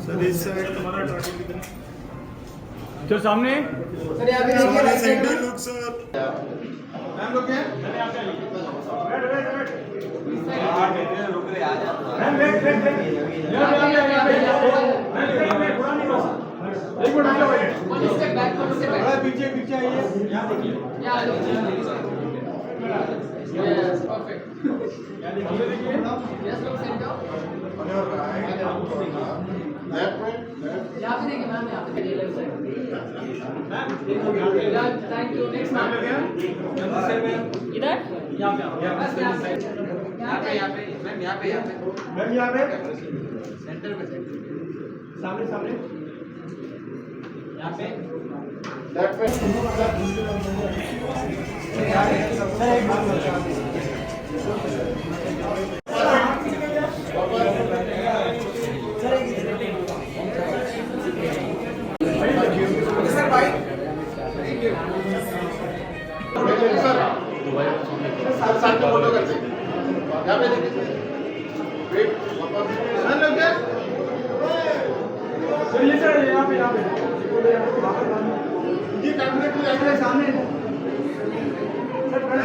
Sir इस side तुम्हारा target कितना जो सामने हमारा सेंटर लुक सर मैम लोग क्या रुक रहे आ जा मैम वेट एक मिनट रुको भाई वन स्टेप बैक पीछे आइए यहां देखिए यस परफेक्ट यहां देखिए यस लुक सेंटर यहाँ पे देखिए मैम, यहाँ पे देखिए left side. Thank you. Next ma'am इधर यहाँ पे सेंटर पे सामने यहाँ पे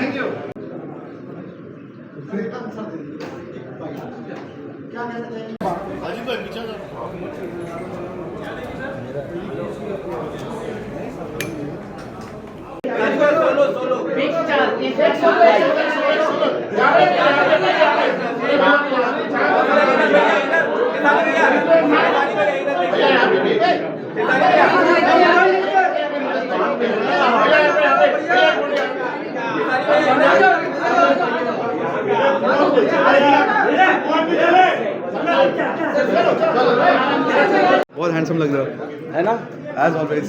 थैंक यू हाजी भाई पीछे जा solo big star effect solo बहुत हैंडसम लग रहा है ना एज ऑलवेज।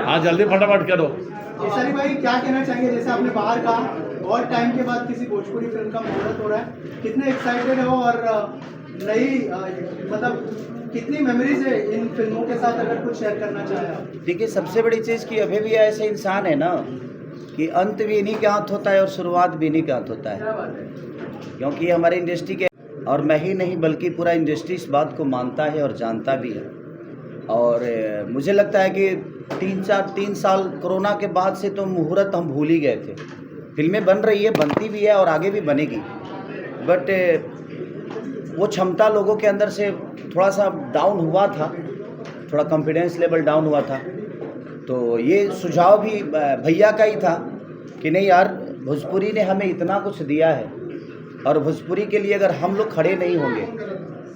हाँ जल्दी फटाफट करो। केसरी भाई क्या कहना चाहेंगे, जैसे आपने बाहर कहा बहुत टाइम के बाद किसी भोजपुरी फिल्म का मुहूर्त हो रहा है, कितने एक्साइटेड हो और नई मतलब कितनी मेमोरीज है इन फिल्मों के साथ, अगर कुछ शेयर करना चाहें आप? देखिए सबसे बड़ी चीज़ कि अभी भी ऐसे इंसान है ना कि अंत भी इन्हीं के हाथ होता है और शुरुआत भी इन्हीं के हाथ होता क्या है, बात है। क्योंकि हमारी इंडस्ट्री के और मैं ही नहीं बल्कि पूरा इंडस्ट्री इस बात को मानता है और जानता भी है। और मुझे लगता है कि 3 साल कोरोना के बाद से तो मुहूर्त हम भूल ही गए थे। फिल्में बन रही है, बनती भी है और आगे भी बनेगी, बट वो क्षमता लोगों के अंदर से थोड़ा सा डाउन हुआ था, थोड़ा कॉन्फिडेंस लेवल डाउन हुआ था। तो ये सुझाव भी भैया का ही था कि नहीं यार, भोजपुरी ने हमें इतना कुछ दिया है और भोजपुरी के लिए अगर हम लोग खड़े नहीं होंगे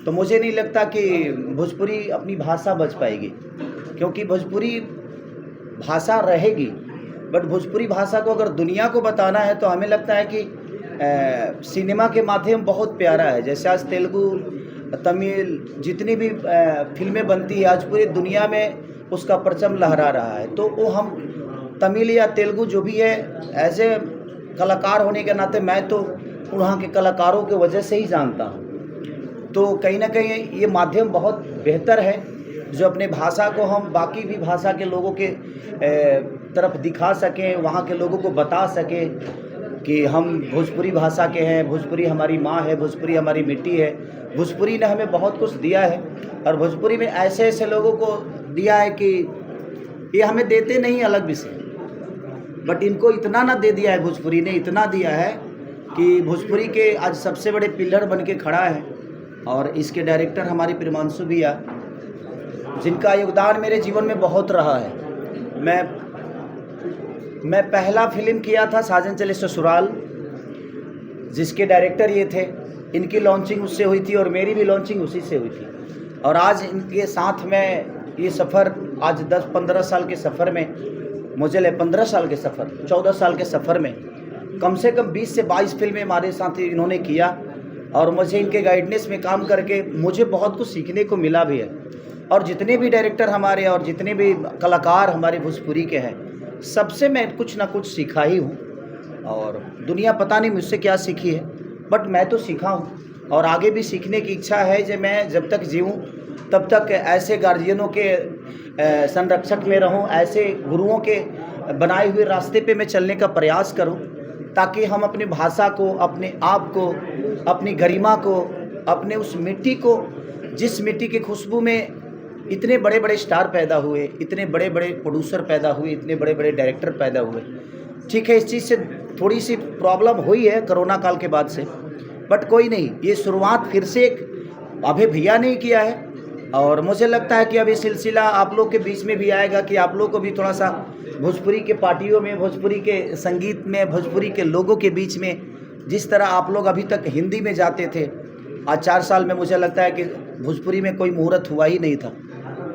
तो मुझे नहीं लगता कि भोजपुरी अपनी भाषा बच पाएगी, क्योंकि भोजपुरी भाषा रहेगी, बट भोजपुरी भाषा को अगर दुनिया को बताना है तो हमें लगता है कि सिनेमा के माध्यम बहुत प्यारा है। जैसे आज तेलुगु, तमिल जितनी भी फिल्में बनती है आज पूरी दुनिया में उसका परचम लहरा रहा है। तो वो हम तमिल या तेलुगु जो भी है, एज ए कलाकार होने के नाते मैं तो वहाँ के कलाकारों के वजह से ही जानता हूँ। तो कहीं ना कहीं ये माध्यम बहुत बेहतर है जो अपने भाषा को हम बाकी भी भाषा के लोगों के तरफ दिखा सकें, वहाँ के लोगों को बता सकें कि हम भोजपुरी भाषा के हैं, भोजपुरी हमारी माँ है, भोजपुरी हमारी मिट्टी है। भोजपुरी ने हमें बहुत कुछ दिया है और भोजपुरी में ऐसे ऐसे लोगों को दिया है कि ये हमें देते नहीं अलग विषय, बट इनको इतना ना दे दिया है, भोजपुरी ने इतना दिया है कि भोजपुरी के आज सबसे बड़े पिलर बन के खड़ा है। और इसके डायरेक्टर हमारे प्रियांशु भैया, जिनका योगदान मेरे जीवन में बहुत रहा है। मैं पहला फिल्म किया था साजन चले ससुराल, जिसके डायरेक्टर ये थे। इनकी लॉन्चिंग उससे हुई थी और मेरी भी लॉन्चिंग उसी से हुई थी। और आज इनके साथ में ये सफ़र, आज 10-15 साल के सफ़र में, मुझे ले 15 साल के सफ़र, 14 साल के सफ़र में कम से कम 20 से 22 फिल्में हमारे साथ इन्होंने किया और मुझे इनके गाइडेंस में काम करके मुझे बहुत कुछ सीखने को मिला भी है। और जितने भी डायरेक्टर हमारे और जितने भी कलाकार हमारे भोजपुरी के हैं, सबसे मैं कुछ ना कुछ सीखा ही हूँ। और दुनिया पता नहीं मुझसे क्या सीखी है, बट मैं तो सीखा हूँ और आगे भी सीखने की इच्छा है। जो मैं जब तक जीऊँ तब तक ऐसे गार्जियनों के संरक्षक में रहूँ, ऐसे गुरुओं के बनाए हुए रास्ते पे मैं चलने का प्रयास करूँ, ताकि हम अपनी भाषा को, अपने आप को, अपनी गरिमा को अपने उस मिट्टी को, जिस मिट्टी की खुशबू में इतने बड़े बड़े स्टार पैदा हुए, इतने बड़े बड़े प्रोड्यूसर पैदा हुए, इतने बड़े बड़े डायरेक्टर पैदा हुए। ठीक है, इस चीज़ से थोड़ी सी प्रॉब्लम हुई है कोरोना काल के बाद से, बट कोई नहीं, ये शुरुआत फिर से एक अभय भैया ने किया है और मुझे लगता है कि अब ये सिलसिला आप लोग के बीच में भी आएगा कि आप लोग को भी थोड़ा सा भोजपुरी के पार्टियों में, भोजपुरी के संगीत में, भोजपुरी के लोगों के बीच में, जिस तरह आप लोग अभी तक हिंदी में जाते थे, आज 4 साल में मुझे लगता है कि भोजपुरी में कोई मुहूर्त हुआ ही नहीं था।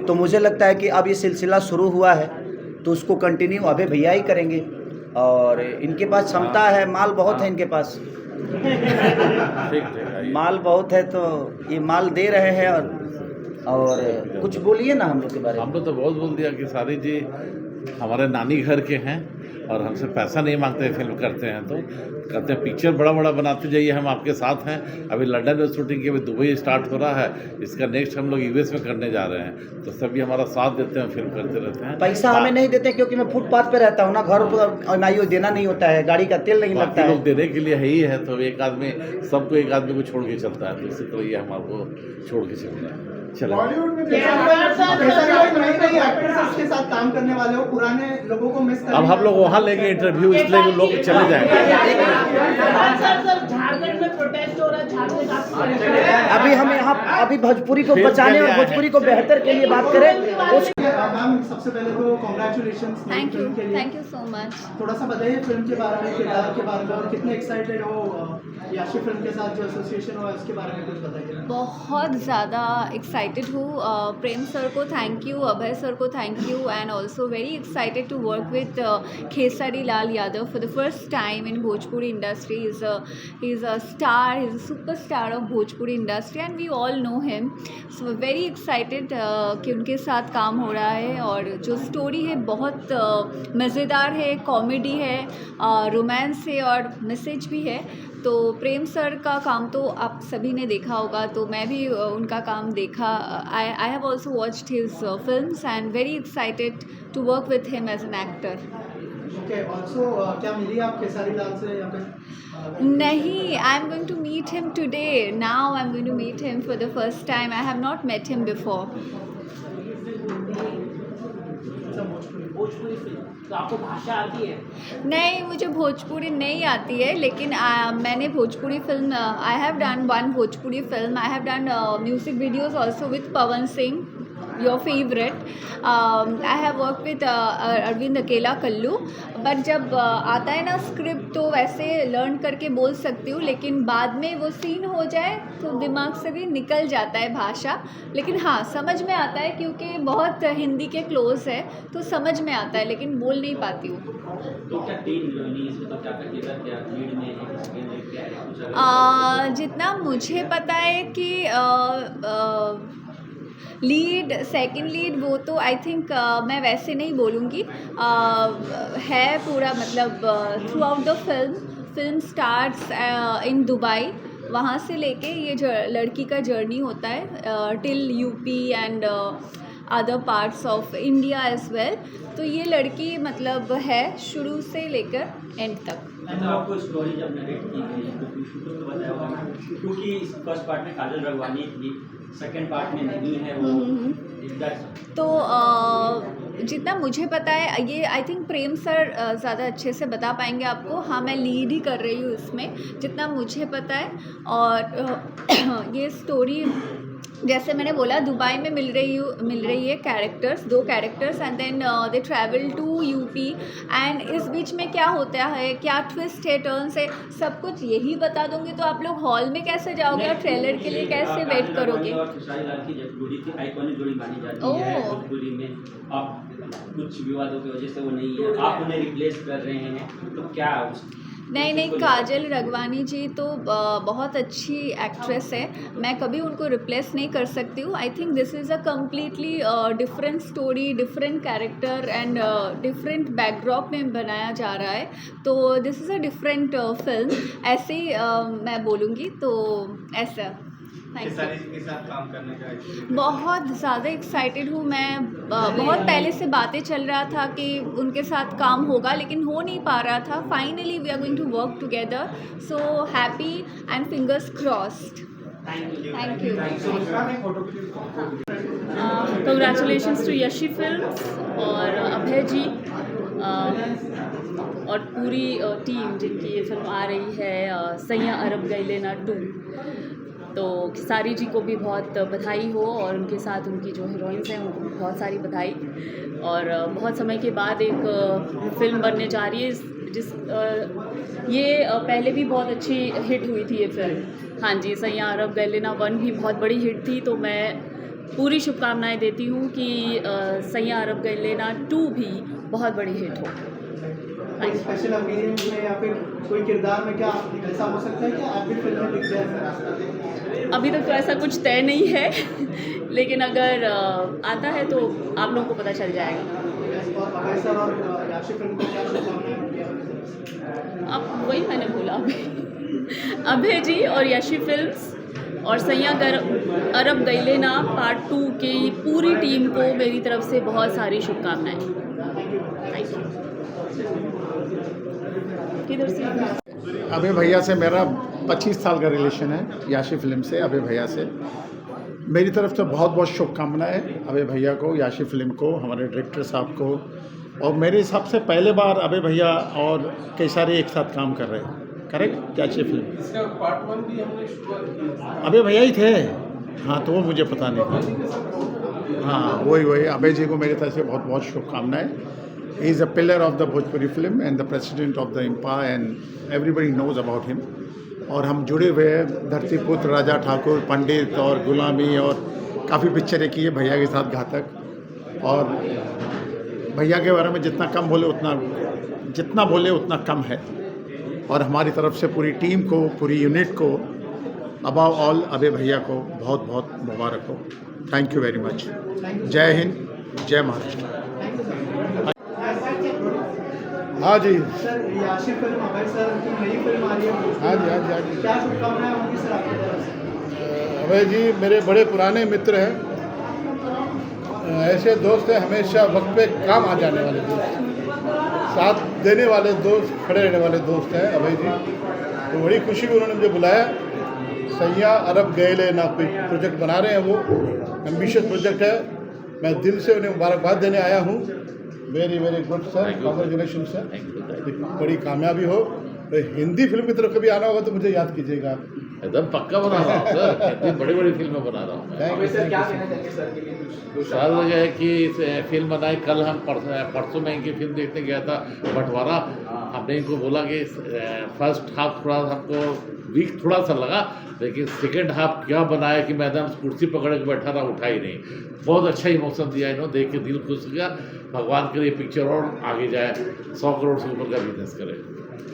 तो मुझे लगता है कि अब ये सिलसिला शुरू हुआ है तो उसको कंटिन्यू अभय भैया ही करेंगे और इनके पास क्षमता है, माल बहुत है इनके पास, माल बहुत है, तो ये माल दे रहे हैं। और कुछ बोलिए ना हम लोग के बारे में। हम लोग तो बहुत बोल दिया कि सारी जी हमारे नानी घर के हैं और हमसे पैसा नहीं मांगते, फिल्म करते हैं तो कहते हैं पिक्चर बड़ा बड़ा बनाते जाइए, हम आपके साथ हैं। अभी लंदन में शूटिंग की, अभी दुबई स्टार्ट हो रहा है, इसका नेक्स्ट हम लोग यूएस में करने जा रहे हैं, तो सभी हमारा साथ देते हैं, फिल्म करते रहते हैं। पैसा हमें नहीं देते क्योंकि मैं फुटपाथ पे रहता हूँ ना, घर पर नहीं देना नहीं होता है, गाड़ी का तेल नहीं लगता है। लोग देने के लिए है ही है, तो एक आदमी सबको एक आदमी को छोड़ के चलता है, तो इसी तरह ये हमारे छोड़ के चल रहा है। बॉलीवुड में नई एक्ट्रेसेस के साथ काम करने वाले हो, पुराने लोगों को मिस अब हम लोग वहाँ लेंगे इंटरव्यू, इसलिए लोग चले जाएंगे। झारखंड में प्रोटेस्ट हो रहा है, झारखंड अभी हम यहाँ अभी भोजपुरी को बचाने और भोजपुरी को बेहतर के लिए बात करें। मैम सबसे पहले तो congratulations thank you so much. थोड़ा सा बताइए फिल्म के बारे में, किरदार के बारे में, और कितने एक्साइटेड हो याशी फिल्म के साथ जो एसोसिएशन हो उसके बारे में कुछ बताइए। बहुत ज़्यादा एक्साइटेड हूँ। प्रेम सर को थैंक यू, अभय सर को thank you, and also very excited to work with Khesari Lal Yadav for the first time in Bhojpuri industry. He is a star, he is a super star of Bhojpuri industry and we all know him. So very excited कि उनके साथ काम हो रहा है। और जो story है बहुत मज़ेदार है, कॉमेडी है, रोमांस है और मैसेज भी है। तो प्रेम सर का काम तो आप सभी ने देखा होगा, तो मैं भी उनका काम देखा। I have also watched his films and very excited to work with him as an actor. Okay, also क्या मिली आप खेसारी लाल से या फिर नहीं? I am going to meet him today, now I am going to meet him for the first time. I have not met him before. Bhojpuri film तो आपको भाषा आती है? नहीं, मुझे भोजपुरी नहीं आती है, लेकिन मैंने Bhojpuri film, I have done 1 Bhojpuri film. I have done music videos also with Pawan Singh, your favourite. I have work with Arvind Akela Kallu. But जब आता है ना स्क्रिप्ट तो वैसे लर्न करके बोल सकती हूँ, लेकिन बाद में वो सीन हो जाए तो दिमाग से भी निकल जाता है भाषा। लेकिन हाँ, समझ में आता है क्योंकि बहुत हिंदी के क्लोज है, तो समझ में आता है, लेकिन बोल नहीं पाती हूँ। तो क्या टीम इसमें तो क्या करिएगा, क्या लीड में है? जितना मुझे पता है कि लीड, सेकंड लीड वो तो आई थिंक मैं वैसे नहीं बोलूँगी, है पूरा मतलब throughout the film starts in Dubai. वहाँ से लेके ये लड़की का जर्नी होता है till UP and other parts of India as well. तो ये लड़की मतलब है शुरू से लेकर एंड तक। तो आपको स्टोरी जब नरेट की गई तो बताया होगा ना, क्योंकि इस फर्स्ट पार्ट में काजल रघवानी थी, सेकंड पार्ट में नहीं है वो। तो जितना मुझे पता है, ये आई थिंक प्रेम सर ज़्यादा अच्छे से बता पाएंगे आपको। हाँ, मैं लीड ही कर रही हूँ इसमें, जितना मुझे पता है। और ये स्टोरी जैसे मैंने बोला, दुबई में मिल रही है characters, 2 characters, and then they travel to UP. एंड इस बीच में क्या होता है, क्या ट्विस्ट है, टर्न्स है, सब कुछ यही बता दूंगी तो आप लोग हॉल में कैसे जाओगे और ट्रेलर के लिए कैसे वेट करोगे? कुछ विवादों की वजह से वो नहीं है, आप उन्हें रिप्लेस कर रहे हैं, तो क्या नहीं, काजल रघवानी जी तो बहुत अच्छी एक्ट्रेस है, मैं कभी उनको रिप्लेस नहीं कर सकती हूँ। I think this is a completely different story, different character and different backdrop में बनाया जा रहा है, तो this is a different film, ऐसे ही मैं बोलूँगी। तो ऐसा के साथ काम करने का बहुत ज़्यादा एक्साइटेड हूँ मैं। बहुत पहले से बातें चल रहा था कि उनके साथ काम होगा, लेकिन हो नहीं पा रहा था। Finally we are going to work together, so happy and fingers crossed. Thank you congratulations to Yashi films और अभय जी और पूरी टीम जिनकी ये फिल्म आ रही है सैया अरब गैलेना 2। तो खेसारी जी को भी बहुत बधाई हो और उनके साथ उनकी जो हीरोइंस हैं उनको भी बहुत सारी बधाई। और बहुत समय के बाद एक फिल्म बनने जा रही है ये पहले भी बहुत अच्छी हिट हुई थी ये फिल्म। हाँ जी, सैया अरब गैलेना 1 भी बहुत बड़ी हिट थी। तो मैं पूरी शुभकामनाएं देती हूँ कि सैया अरब गैलेना 2 भी बहुत बड़ी हिट हो। कोई स्पेशल ओकेजन में या फिर कोई किरदार में क्या ऐसा हो सकता है कि आप भी फिल्म में दिख जाए? अभी तक तो ऐसा कुछ तय नहीं है लेकिन अगर आता है तो आप लोगों को पता चल जाएगा। और अभय सर और याशी फिल्म को क्या शुभकामनाएं होंगी? अब वही मैंने बोला अभी अभय जी और यशी फिल्म्स और सैया अरब गैलेना पार्ट 2 की पूरी टीम को मेरी तरफ से बहुत सारी शुभकामनाएं। Thank you. किधर से? अभय भैया से मेरा 25 साल का रिलेशन है, याशी फिल्म से अभय भैया से। मेरी तरफ से बहुत बहुत शुभकामनाएं अभय भैया को, याशी फिल्म को, हमारे डायरेक्टर साहब को। और मेरे हिसाब से पहले बार अभय भैया और केसारी एक साथ काम कर रहे हैं, करेक्ट? याशी फिल्म इसका पार्ट 1 भी हमने शुरुआत की। अभय भैया ही थे। हाँ, तो वो मुझे पता नहीं था। हाँ, वही अभय जी को मेरी तरफ से बहुत बहुत शुभकामनाएं। He is a pillar of the Bhojpuri film and the president of the Empire and everybody knows about him. और हम जुड़े हुए हैं धरतीपुत्र, राजा ठाकुर, पंडित और गुलामी और काफ़ी पिक्चरें की है भैया के साथ, घातक। और भैया के बारे में जितना बोले उतना कम है। और हमारी तरफ से पूरी टीम को, पूरी यूनिट को, अबाव ऑल अभय भैया को बहुत बहुत मुबारक हो। Thank you very much. जय हिंद, जय महाराष्ट्र। हाँ जी सर, याशी फिल्म अभय सर की नई फिल्म आ रही है। हाँ जी। क्या शुभकामनाएं होंगी सर आपकी तरफ से? अभय जी मेरे बड़े पुराने मित्र हैं, ऐसे दोस्त हैं हमेशा वक्त पे काम आ जाने वाले दोस्त, साथ देने वाले दोस्त, खड़े रहने वाले दोस्त हैं अभय जी। तो बड़ी खुशी हुई उन्होंने मुझे बुलाया। सैया अरब गैलेना कोई प्रोजेक्ट बना रहे हैं, वो एम्बिशियस प्रोजेक्ट है। मैं दिल से उन्हें मुबारकबाद देने आया हूँ। Very good sir, congratulation sir, बड़ी कामयाबी हो। तो हिंदी फिल्म की तरफ कभी आना होगा तो मुझे याद कीजिएगा। एकदम पक्का बना रहा हूँ सर, इतनी बड़ी बड़ी फिल्में बना रहा हूँ। Thank you sir. सर है कि फिल्म बनाई, कल हम परसों में इनकी फिल्म देखने गया था बंटवारा। हमने इनको बोला कि फर्स्ट हाफ थोड़ा हमको वीक थोड़ा सा लगा, लेकिन सेकेंड हाफ क्या बनाया कि मैदान कुर्सी पकड़ के बैठा रहा, उठा ही नहीं। बहुत अच्छा इमोशन दिया इन्होंने, देख के दिल खुश गया। भगवान करे ये पिक्चर और आगे जाए, 100 करोड़ से ऊपर का बिजनेस करे।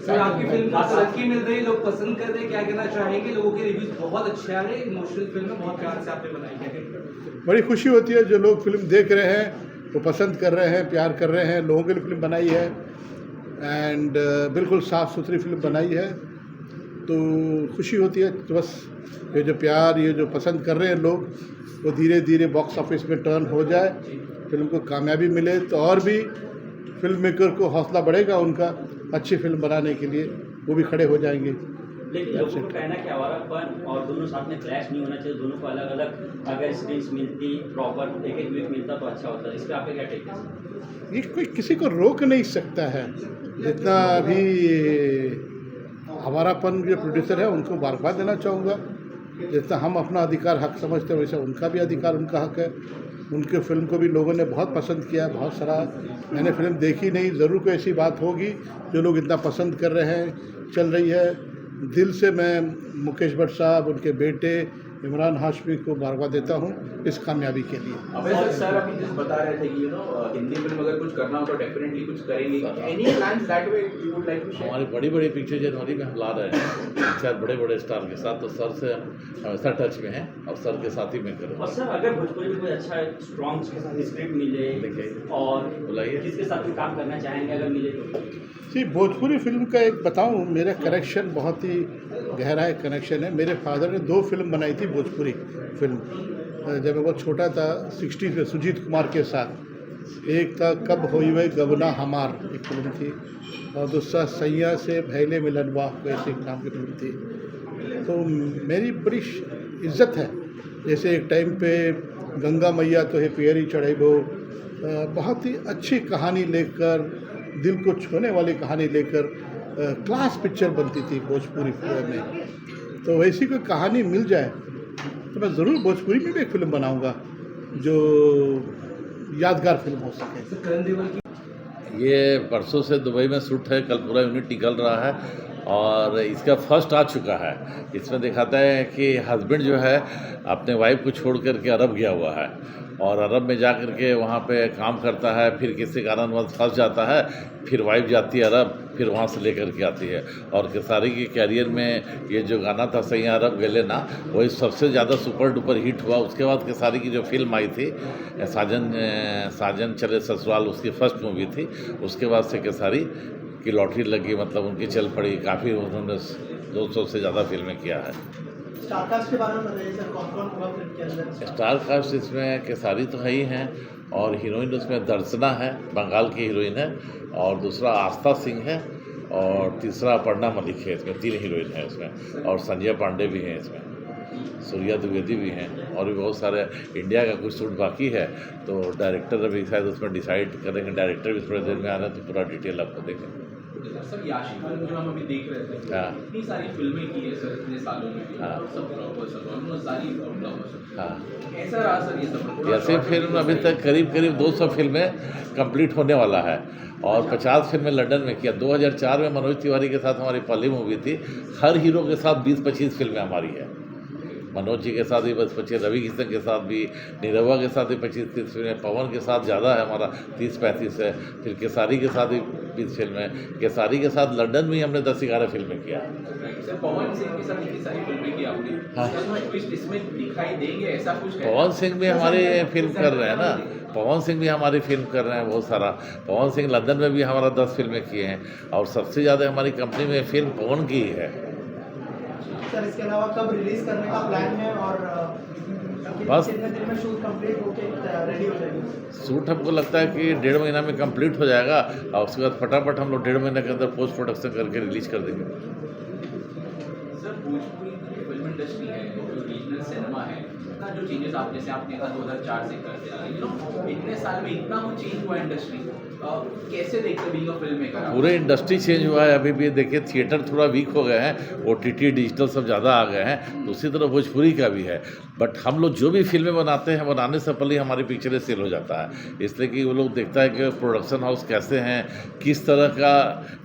सर, आपकी फिल्म को तरक्की मिल रही, लोग पसंद कर रहे हैं, क्या कहना चाहेंगे? लोगों के रिव्यूज बहुत अच्छे आ रहे हैं, इमोशनल फिल्म है, बहुत प्यार से आपने बनाई है। बड़ी खुशी होती है जो लोग फिल्म देख रहे हैं, वो पसंद कर रहे हैं, प्यार कर रहे हैं। लोगों के लिए फिल्म बनाई है एंड बिल्कुल साफ़ सुथरी फिल्म बनाई है, तो खुशी होती है। तो बस ये जो प्यार, ये जो पसंद कर रहे हैं लोग, वो धीरे धीरे बॉक्स ऑफिस में टर्न हो जाए, फिल्म को कामयाबी मिले, तो और भी फिल्म मेकर को हौसला बढ़ेगा उनका अच्छी फिल्म बनाने के लिए, वो भी खड़े हो जाएंगे। लेकिन लोगों का कहना है कि आवारापन और दोनों साथ में क्लैश नहीं होना चाहिए, दोनों को अलग अलग अगर स्क्रीन्स मिलती प्रॉपर एक वीक मिलता तो अच्छा होता है। इस पर आपका क्या टेक है? ये कोई किसी को रोक नहीं सकता है। जितना अभी हमारापन जो प्रोड्यूसर है उनको मुबारकबाद देना चाहूँगा। जितना हम अपना अधिकार हक समझते हैं वैसे उनका भी अधिकार, उनका हक है। उनके फिल्म को भी लोगों ने बहुत पसंद किया, बहुत सारा। मैंने फिल्म देखी नहीं, ज़रूर कोई ऐसी बात होगी जो लोग इतना पसंद कर रहे हैं, चल रही है। दिल से मैं मुकेश भट्ट साहब, उनके बेटे इमरान हाशमी को मुबारकबाद देता हूँ इस कामयाबी के लिए। अभय सर अभी जिस बता रहे थे कि हिंदी फिल्म अगर कुछ करना हो तो डेफिनेटली कुछ करेंगे। Any plans that way you would like to share? हमारी बड़ी बड़ी पिक्चर जनवरी में हम ला रहे हैं 4 बड़े बड़े स्टार के साथ, तो सर से हमेशा टच में हैं और सर के साथ ही मैं करूँगा। और सर अगर भोजपुरी में कोई अच्छा स्ट्रॉन्ग स्क्रिप्ट मिले और बुलाइए, किसके साथ भी काम करना चाहेंगे अगर मिले तो? जी, भोजपुरी फिल्म का एक बताऊं, मेरा कनेक्शन बहुत ही गहरा कनेक्शन है। मेरे फादर ने 2 फिल्म बनाई थी भोजपुरी फिल्म जब मैं बहुत छोटा था, 60s में सुजीत कुमार के साथ। एक था कब होई वही गबना हमार, एक फिल्म थी, और दूसरा सैया से भैले मिलन वाह, वैसे एक नाम की फिल्म थी। तो मेरी बड़ी इज्जत है। जैसे एक टाइम पे गंगा मैया तो है पियरी चढ़ेबो, बहुत ही अच्छी कहानी लेकर, दिल को छूने वाली कहानी लेकर क्लास पिक्चर बनती थी भोजपुरी फिल्म में। तो वैसी कोई कहानी मिल जाए तो मैं ज़रूर भोजपुरी में भी एक फिल्म बनाऊंगा जो यादगार फिल्म हो सके। करण देवल की ये परसों से दुबई में शूट है, कल पूरा यूनिट निकल रहा है और इसका फर्स्ट आ चुका है। इसमें दिखाता है कि हस्बैंड जो है अपने वाइफ को छोड़ करके अरब गया हुआ है और अरब में जा कर के वहाँ पे काम करता है, फिर किसी कारणवश फंस जाता है, फिर वाइफ जाती है अरब, फिर वहाँ से लेकर के आती है। और खेसारी के कैरियर में ये जो गाना था सैया अरब गले ना, वही सबसे ज़्यादा सुपर डुपर हिट हुआ। उसके बाद खेसारी की जो फिल्म आई थी साजन चले ससुराल, उसकी फर्स्ट मूवी थी। उसके बाद से खेसारी की लॉटरी लगी, मतलब उनकी चल पड़ी, काफ़ी उन्होंने 200 से ज़्यादा फिल्में किया है। स्टारकास्ट के बारे में बताइए सर, कौन कौन होगा फिल्म के अंदर? स्टार कास्ट इसमें खेसारी तो है ही हैं और हीरोइन उसमें दर्शना है, बंगाल की हीरोइन है, और दूसरा आस्था सिंह है और तीसरा अपर्णा मलिक है। इसमें 3 हीरोइन है इसमें, और संजय पांडे भी हैं इसमें, सूर्या द्विवेदी भी हैं, और भी बहुत सारे। इंडिया का कुछ शूट बाकी है तो डायरेक्टर अभी शायद उसमें डिसाइड करेंगे। डायरेक्टर भी थोड़ी देर में आ रहे हैं तो पूरा डिटेल आपको देखेंगे। सर याशी फिल्म जो हम अभी देख रहे थे, हाँ। इतनी सारी फिल्में की है सर इतने सालों में, हाँ। सब ब्लॉकबस्टर, ऑलमोस्ट सारी ब्लॉकबस्टर। हाँ, कैसा रहा सर ये सब? ऐसे फिल्म अभी तक करीब 200 फिल्में कंप्लीट होने वाला है और 50 फिल्में लंदन में किया। 2004 में मनोज तिवारी के साथ हमारी पहली मूवी थी। हर हीरो के साथ 20-25 फिल्में हमारी है। मनोज जी के साथ भी 25, रवि किशन के साथ भी, नीरवा के साथ भी 25-30 फिल्में, पवन के साथ ज़्यादा है हमारा 30-35 है, फिर केसारी के साथ भी 20 फिल्में। केसारी के साथ लंदन में ही हमने 10-11 फिल्में किया। सर पवन सिंह के साथ इतनी सारी फिल्में की आपने, हाँ। ट्विस्ट इसमें दिखाई देंगे ऐसा कुछ है? पवन सिंह भी हमारी फिल्म कर रहे हैं ना, पवन सिंह भी हमारी फिल्म कर रहे हैं बहुत सारा। पवन सिंह लंदन में भी हमारा 10 फिल्में किए हैं और सबसे ज़्यादा हमारी कंपनी में फिल्म पवन की ही है। सर इसके अलावा कब रिलीज करने का प्लान है और बस कितने दिन में शूट कंप्लीट होकर रेडी हो जाएगी? शूट हमको लगता है कि 1.5 महीना में कंप्लीट हो जाएगा और उसके बाद फटाफट हम लोग 1.5 महीने के अंदर पोस्ट प्रोडक्शन करके रिलीज कर देंगे। सर भोजपुरी की फिल्म इंडस्ट्री है, जो रीजनल सिनेमा है, इतना जो चेंजेस आप जैसे आपने कहा 2004 से करते आ रहे हैं, इतने साल में इतना कुछ चेंज हुआ इंडस्ट्री, कैसे देखते बीइंग अ फिल्म मेकर? पूरे इंडस्ट्री चेंज हुआ है। अभी भी देखिए थिएटर थोड़ा वीक हो गए हैं, OTT डिजिटल सब ज़्यादा आ गए हैं, दूसरी तरफ भोजपुरी का भी है। बट हम लोग जो भी फिल्में बनाते हैं, बनाने से पहले हमारी पिक्चरें सेल हो जाता है, इसलिए कि वो लोग देखता है कि प्रोडक्शन हाउस कैसे हैं, किस तरह का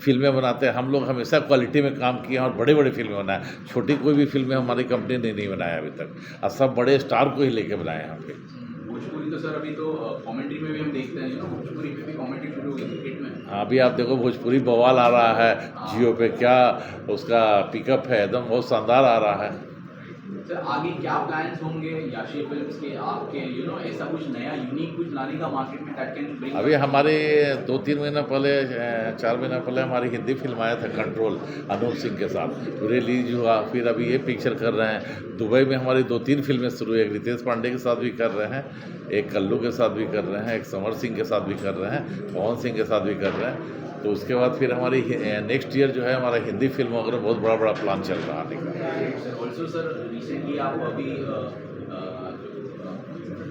फिल्में बनाते हैं। हम लोग हमेशा क्वालिटी में काम किए हैं और बड़े बड़े फिल्में बनाए। छोटी कोई भी फिल्में हमारी कंपनी ने नहीं बनाया अभी तक, और सब बड़े स्टार को ही लेके बनाए हैं हम लोग। भोजपुरी तो सर अभी तो कमेंट्री में भी हम देखते हैं, भोजपुरी में भी कमेंट्री शुरू हो गई क्रिकेट में। हाँ, अभी आप देखो भोजपुरी बवाल आ रहा है जियो पे, क्या उसका पिकअप है, एकदम बहुत शानदार आ रहा है। सर आगे क्या प्लान्स होंगे याशी फिल्म्स के आपके, ऐसा कुछ नया यूनिक कुछ लाने का मार्केट में दैट कैन ब्रिंग? अभी हमारे 2-3 महीना पहले 4 महीना पहले हमारी हिंदी फिल्म आया था कंट्रोल, अनूप सिंह के साथ, रिलीज हुआ। फिर अभी ये पिक्चर कर रहे हैं। दुबई में हमारी 2-3 फिल्में शुरू, एक रितेश पांडे के साथ भी कर रहे हैं, एक कल्लू के साथ भी कर रहे हैं, एक समर सिंह के साथ भी कर रहे हैं, पवन सिंह के साथ भी कर रहे हैं। तो उसके बाद फिर हमारी नेक्स्ट ईयर जो है हमारा हिंदी फिल्म वगैरह बहुत बड़ा प्लान चल रहा है। ऑल्सो सर रिसेंटली आप अभी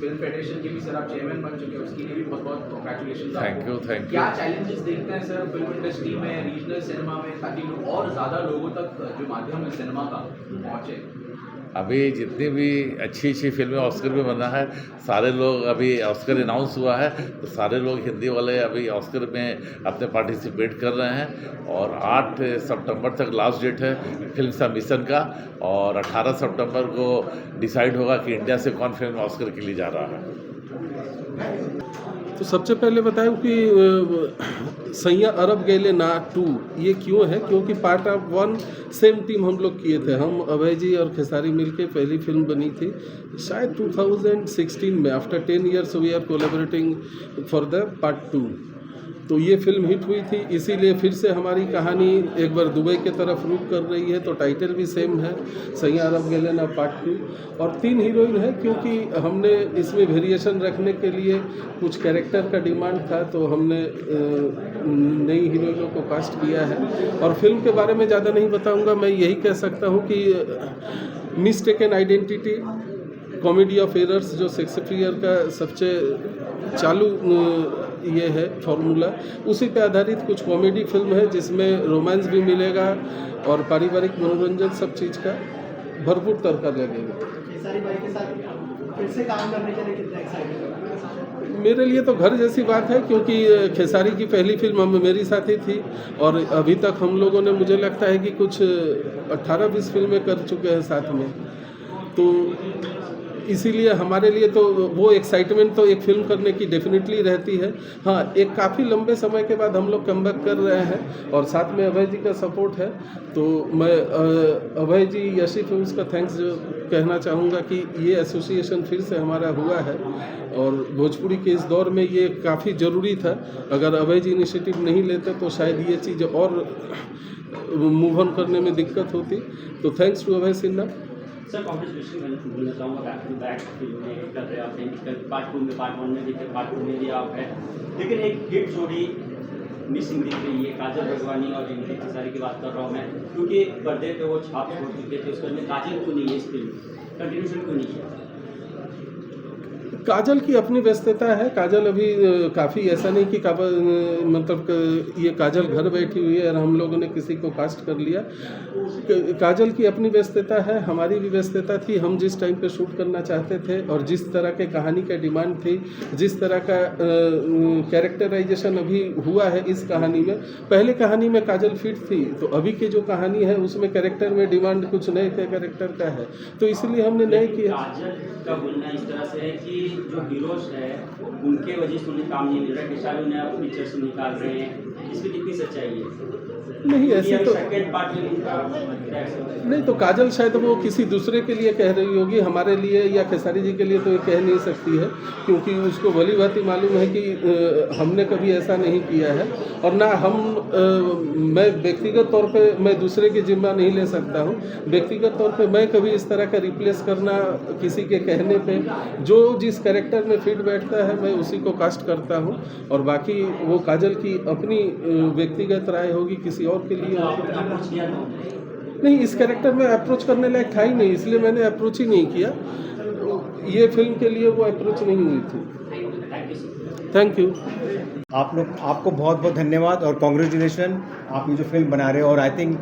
फिल्म फेडरेशन के भी सर आप चेयरमैन बन चुके हैं, उसके लिए भी बहुत बहुत कॉन्ग्रेचुलेशन। Thank you. क्या चैलेंजेस देखते हैं सर फिल्म इंडस्ट्री में, रीजनल सिनेमा में, ताकि लोग और ज़्यादा लोगों तक जो माध्यम है सिनेमा का पहुँचे? अभी जितनी भी अच्छी फिल्में ऑस्कर में बना है, सारे लोग, अभी ऑस्कर अनाउंस हुआ है तो सारे लोग हिंदी वाले अभी ऑस्कर में अपने पार्टिसिपेट कर रहे हैं। और 8 सितंबर तक लास्ट डेट है फिल्म सबमिशन का, और 18 सितंबर को डिसाइड होगा कि इंडिया से कौन फिल्म ऑस्कर के लिए जा रहा है। तो सबसे पहले बताऊं कि सैया अरब गैले ना 2 ये क्यों है, क्योंकि पार्ट ऑफ 1 सेम टीम हम लोग किए थे। हम अभय जी और खेसारी मिलके पहली फिल्म बनी थी शायद 2016 में। After 10 years we are collaborating for the part 2। तो ये फिल्म हिट हुई थी, इसीलिए फिर से हमारी कहानी एक बार दुबई के तरफ रुख कर रही है। तो टाइटल भी सेम है, सैया अरब गैले ना पार्ट 2। और 3 हीरोइन है, क्योंकि हमने इसमें वेरिएशन रखने के लिए कुछ कैरेक्टर का डिमांड था, तो हमने नई हीरोइनों को कास्ट किया है। और फिल्म के बारे में ज़्यादा नहीं बताऊंगा, मैं यही कह सकता हूं कि mistaken identity, comedy of errors जो शेक्सपियर का सबसे चालू ये है फॉर्मूला, उसी पे आधारित कुछ कॉमेडी फिल्म है जिसमें रोमांस भी मिलेगा और पारिवारिक मनोरंजन सब चीज़ का भरपूर तड़का लगेगा। खेसारी भाई के साथ फिर से काम करने के लिए कितना एक्साइटेड है? मेरे लिए तो घर जैसी बात है, क्योंकि खेसारी की पहली फिल्म मेरी साथ ही थी और अभी तक हम लोगों ने, मुझे लगता है कि कुछ 18-20 फिल्में कर चुके हैं साथ में, तो इसीलिए हमारे लिए तो वो एक्साइटमेंट तो एक फिल्म करने की डेफिनेटली रहती है। हाँ, एक काफ़ी लंबे समय के बाद हम लोग कमबैक कर रहे हैं और साथ में अभय जी का सपोर्ट है, तो मैं अभय जी, यशी फिल्म्स का थैंक्स जो कहना चाहूँगा कि ये एसोसिएशन फिर से हमारा हुआ है और भोजपुरी के इस दौर में ये काफ़ी ज़रूरी था। अगर अभय जी इनिशिएटिव नहीं लेते तो शायद ये चीज़ और मूव ऑन करने में दिक्कत होती, तो thanks to Abhay Sinha. Sir competition मैं बोलना चाहूँगा, बैक टू बैक फिल्में कर रहे आप हैं, पार्ट 2 में, पार्ट 1 में दिखे, पार्ट 2 में भी आप हैं, लेकिन एक हिट जोड़ी मिसिंग दिख रही है, काजल रघवानी और रिंकी खेसारी की बात कर रहा हूँ मैं, क्योंकि पर्दे पे वो छाप छोड़ चुके थे, उसके में काजल क्यों नहीं है इस फिल्म, कंटिन्यूशन क्यों नहीं है? काजल की अपनी व्यस्तता है। काजल अभी काफ़ी ऐसा नहीं कि मतलब ये काजल घर बैठी हुई है और हम लोगों ने किसी को कास्ट कर लिया। काजल की अपनी व्यस्तता है, हमारी भी व्यस्तता थी। हम जिस टाइम पे शूट करना चाहते थे और जिस तरह के कहानी का डिमांड थी, जिस तरह का कैरेक्टराइजेशन अभी हुआ है इस कहानी में, पहले कहानी में काजल फिट थी, तो अभी की जो कहानी है उसमें कैरेक्टर में डिमांड कुछ नए कैरेक्टर का है, तो इसलिए हमने नए किया। काजल का बोलना इस तरह से है कि जो हीरोज है उनके वजह से उन्हें काम नहीं मिल रहा, खेसारी उन्हें आप पिक्चर से निकाल रहे हैं, इसमें कितनी सच्चाई है? नहीं, ऐसे तो सेकंड पार्ट में नहीं, तो काजल शायद वो किसी दूसरे के लिए कह रही होगी, हमारे लिए या खेसारी जी के लिए तो ये कह नहीं सकती है, क्योंकि उसको भली भांति मालूम है कि हमने कभी ऐसा नहीं किया है और ना मैं व्यक्तिगत तौर पे मैं दूसरे की जिम्मा नहीं ले सकता हूँ। व्यक्तिगत तौर पे मैं कभी इस तरह का रिप्लेस करना किसी के कहने पे, जो जिस कैरेक्टर में फिट बैठता है मैं उसी को कास्ट करता हूँ, और बाकी वो काजल की अपनी व्यक्तिगत राय होगी, किसी और के लिए नहीं। इस कैरेक्टर में अप्रोच करने लायक था ही नहीं, इसलिए मैंने अप्रोच ही नहीं किया। ये फिल्म के लिए वो अप्रोच नहीं हुई थी। Thank you. आपको बहुत बहुत धन्यवाद और कॉन्ग्रेचुलेशन, आप ये जो फिल्म बना रहे हो, और आई थिंक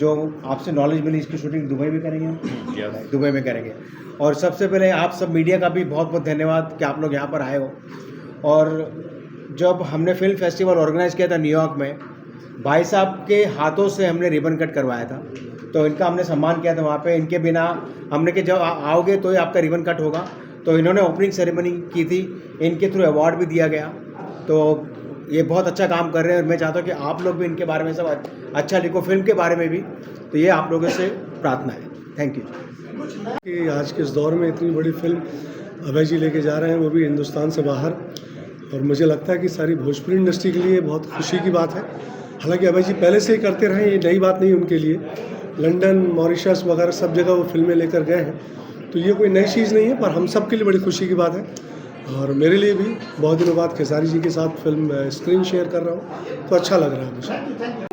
जो आपसे नॉलेज मिली इसकी शूटिंग दुबई में करेंगे हम? दुबई में करेंगे। और सबसे पहले आप सब मीडिया का भी बहुत बहुत धन्यवाद कि आप लोग यहाँ पर आए हो। और जब हमने फिल्म फेस्टिवल ऑर्गेनाइज़ किया था न्यूयॉर्क में, भाई साहब के हाथों से हमने रिबन कट करवाया था, तो इनका हमने सम्मान किया था वहाँ पे। इनके बिना हमने कि जब आओगे तो ही आपका रिबन कट होगा, तो इन्होंने ओपनिंग सेरेमनी की थी, इनके थ्रू अवार्ड भी दिया गया। तो ये बहुत अच्छा काम कर रहे हैं और मैं चाहता हूँ कि आप लोग भी इनके बारे में सब अच्छा लिखो, फिल्म के बारे में भी। तो ये आप लोगों से प्रार्थना है। Thank you. कि आज के इस दौर में इतनी बड़ी फिल्म अभय जी लेके जा रहे हैं, वो भी हिंदुस्तान से बाहर, और मुझे लगता है कि सारी भोजपुरी इंडस्ट्री के लिए बहुत खुशी की बात है। हालांकि अभय जी पहले से ही करते रहे, ये नई बात नहीं उनके लिए। लंदन, मॉरिशस वगैरह सब जगह वो फिल्में लेकर गए हैं, तो ये कोई नई चीज़ नहीं है, पर हम सब के लिए बड़ी खुशी की बात है। और मेरे लिए भी बहुत दिनों बाद खेसारी जी के साथ फिल्म स्क्रीन शेयर कर रहा हूँ, तो अच्छा लग रहा है मुझे।